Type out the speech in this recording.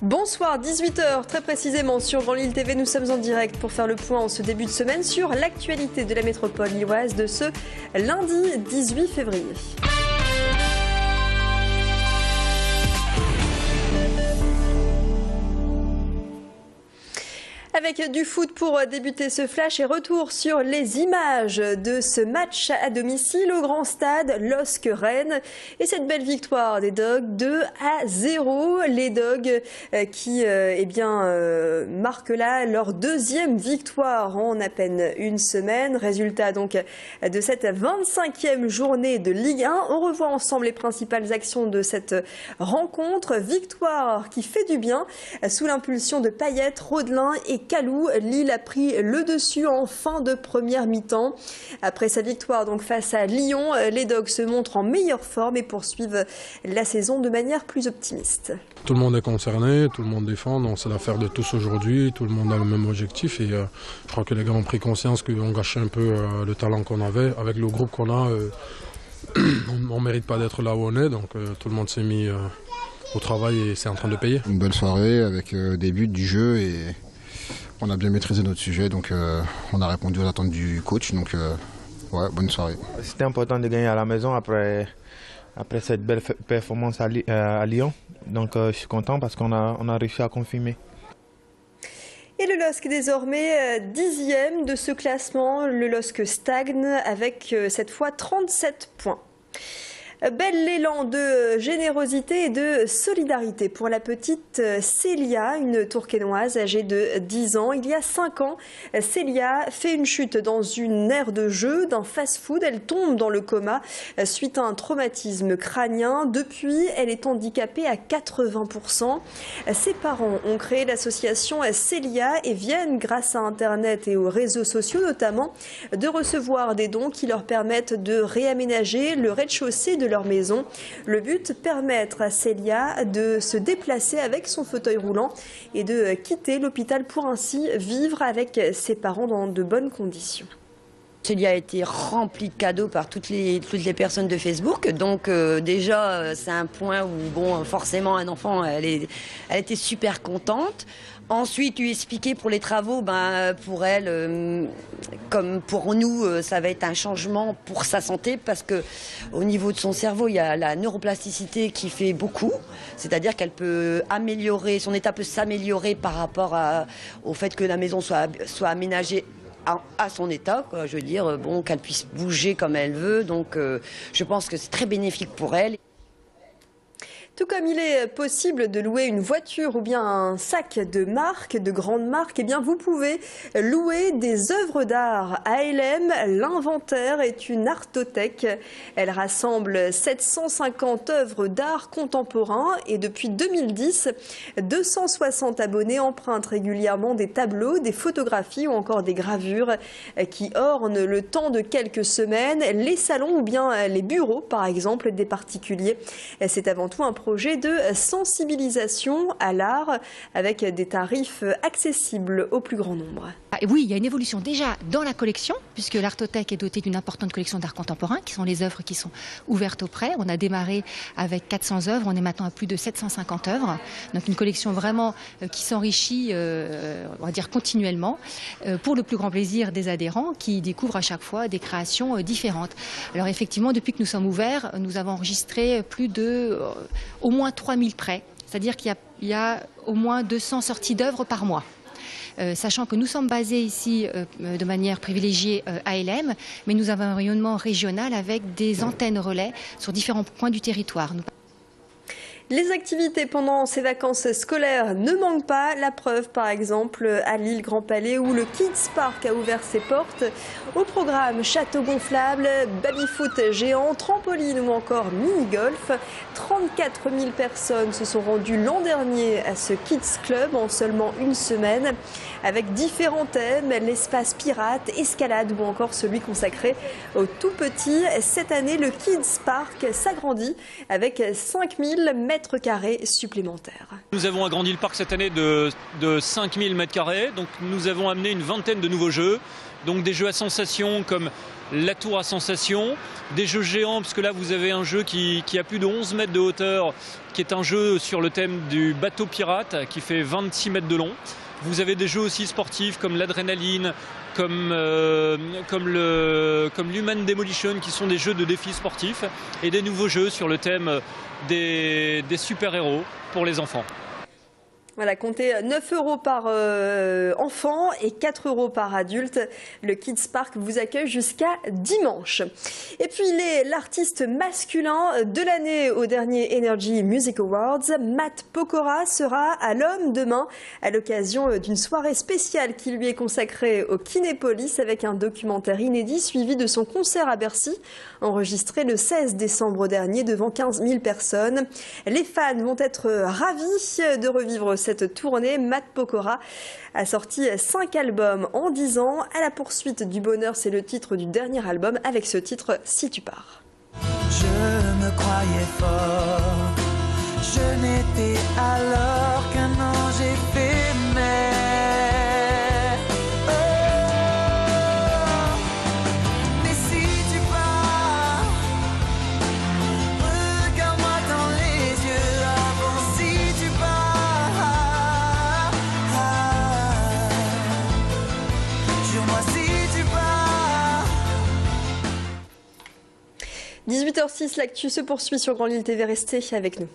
Bonsoir, 18h très précisément sur Grand Lille TV. Nous sommes en direct pour faire le point en ce début de semaine sur l'actualité de la métropole lilloise de ce lundi 18 février. Avec du foot pour débuter ce flash et retour sur les images de ce match à domicile au Grand Stade LOSC-Rennes et cette belle victoire des Dogs 2-0. Les Dogs qui marquent là leur deuxième victoire en à peine une semaine. Résultat donc de cette 25e journée de Ligue 1. On revoit ensemble les principales actions de cette rencontre. Victoire qui fait du bien sous l'impulsion de Payet, Rodelin et Kalou. Lille a pris le dessus en fin de première mi-temps. Après sa victoire donc face à Lyon, les Dogs se montrent en meilleure forme et poursuivent la saison de manière plus optimiste. Tout le monde est concerné, tout le monde défend, donc c'est l'affaire de tous aujourd'hui, tout le monde a le même objectif et je crois que les gars ont pris conscience qu'on gâchait un peu le talent qu'on avait. Avec le groupe qu'on a, on ne mérite pas d'être là où on est, donc tout le monde s'est mis au travail et c'est en train de payer. Une bonne soirée avec des buts, du jeu et on a bien maîtrisé notre sujet, donc on a répondu aux attentes du coach, donc bonne soirée. C'était important de gagner à la maison après cette belle performance à Lyon, donc je suis content parce qu'on a réussi à confirmer. Et le LOSC désormais 10e de ce classement, le LOSC stagne avec cette fois 37 points. Bel élan de générosité et de solidarité pour la petite Célia, une Tourquenoise âgée de 10 ans. Il y a 5 ans, Célia fait une chute dans une aire de jeu d'un fast-food. Elle tombe dans le coma suite à un traumatisme crânien. Depuis, elle est handicapée à 80%. Ses parents ont créé l'association Célia et viennent, grâce à Internet et aux réseaux sociaux notamment, de recevoir des dons qui leur permettent de réaménager le rez-de-chaussée de leur maison. Le but, permettre à Célia de se déplacer avec son fauteuil roulant et de quitter l'hôpital pour ainsi vivre avec ses parents dans de bonnes conditions. Célia a été remplie de cadeaux par toutes les personnes de Facebook. Donc déjà, c'est un point où forcément un enfant, elle était super contente. Ensuite, lui expliquer pour les travaux, pour elle, comme pour nous, ça va être un changement pour sa santé parce que au niveau de son cerveau, il y a la neuroplasticité qui fait beaucoup. C'est-à-dire qu'elle peut améliorer, son état peut s'améliorer par rapport au fait que la maison soit aménagée à son état, quoi. Je veux dire, qu'elle puisse bouger comme elle veut. Donc, je pense que c'est très bénéfique pour elle. Tout comme il est possible de louer une voiture ou bien un sac de marque, de grandes marques, eh bien vous pouvez louer des œuvres d'art. À LM, l'inventaire est une artothèque. Elle rassemble 750 œuvres d'art contemporain et depuis 2010, 260 abonnés empruntent régulièrement des tableaux, des photographies ou encore des gravures qui ornent le temps de quelques semaines, les salons ou bien les bureaux par exemple des particuliers. C'est avant tout un projet de sensibilisation à l'art avec des tarifs accessibles au plus grand nombre. Oui, il y a une évolution déjà dans la collection, puisque l'Artothèque est dotée d'une importante collection d'art contemporain, qui sont les œuvres qui sont ouvertes au prêt. On a démarré avec 400 œuvres, on est maintenant à plus de 750 œuvres. Donc une collection vraiment qui s'enrichit, on va dire continuellement, pour le plus grand plaisir des adhérents qui découvrent à chaque fois des créations différentes. Alors effectivement, depuis que nous sommes ouverts, nous avons enregistré plus de au moins 3000 prêts, c'est-à-dire qu'il y a au moins 200 sorties d'œuvres par mois. Sachant que nous sommes basés ici de manière privilégiée à LM, mais nous avons un rayonnement régional avec des antennes relais sur différents points du territoire. Les activités pendant ces vacances scolaires ne manquent pas. La preuve, par exemple, à Lille Grand Palais où le Kids Park a ouvert ses portes. Au programme, château gonflable, baby-foot géant, trampoline ou encore mini-golf. 34 000 personnes se sont rendues l'an dernier à ce Kids Club en seulement une semaine. Avec différents thèmes, l'espace pirate, escalade ou encore celui consacré aux tout petits. Cette année, le Kids Park s'agrandit avec 5000 mètres carrés supplémentaires. Nous avons agrandi le parc cette année de 5000 mètres carrés, donc nous avons amené une vingtaine de nouveaux jeux, donc des jeux à sensations comme la tour à sensations, des jeux géants, parce que là vous avez un jeu qui a plus de 11 mètres de hauteur, qui est un jeu sur le thème du bateau pirate, qui fait 26 mètres de long. Vous avez des jeux aussi sportifs comme l'adrénaline, comme l'Human Demolition, qui sont des jeux de défis sportifs, et des nouveaux jeux sur le thème des super-héros pour les enfants. Voilà, comptez 9 € par enfant et 4 € par adulte. Le Kids Park vous accueille jusqu'à dimanche. Et puis l'artiste masculin de l'année au dernier Energy Music Awards, Matt Pokora, sera à l'Homme demain à l'occasion d'une soirée spéciale qui lui est consacrée au Kinépolis avec un documentaire inédit suivi de son concert à Bercy, enregistré le 16 décembre dernier devant 15 000 personnes. Les fans vont être ravis de revivre cette tournée. Matt Pokora a sorti 5 albums en 10 ans. À la poursuite du bonheur, c'est le titre du dernier album avec ce titre Si tu pars. Je me croyais fort, je n'étais alors qu'un ange éphémère. Mais si tu pars, regarde-moi dans les yeux avant. Si tu pars, jure-moi si tu pars. 18h06, l'actu se poursuit sur Grand Lille TV. Restez avec nous.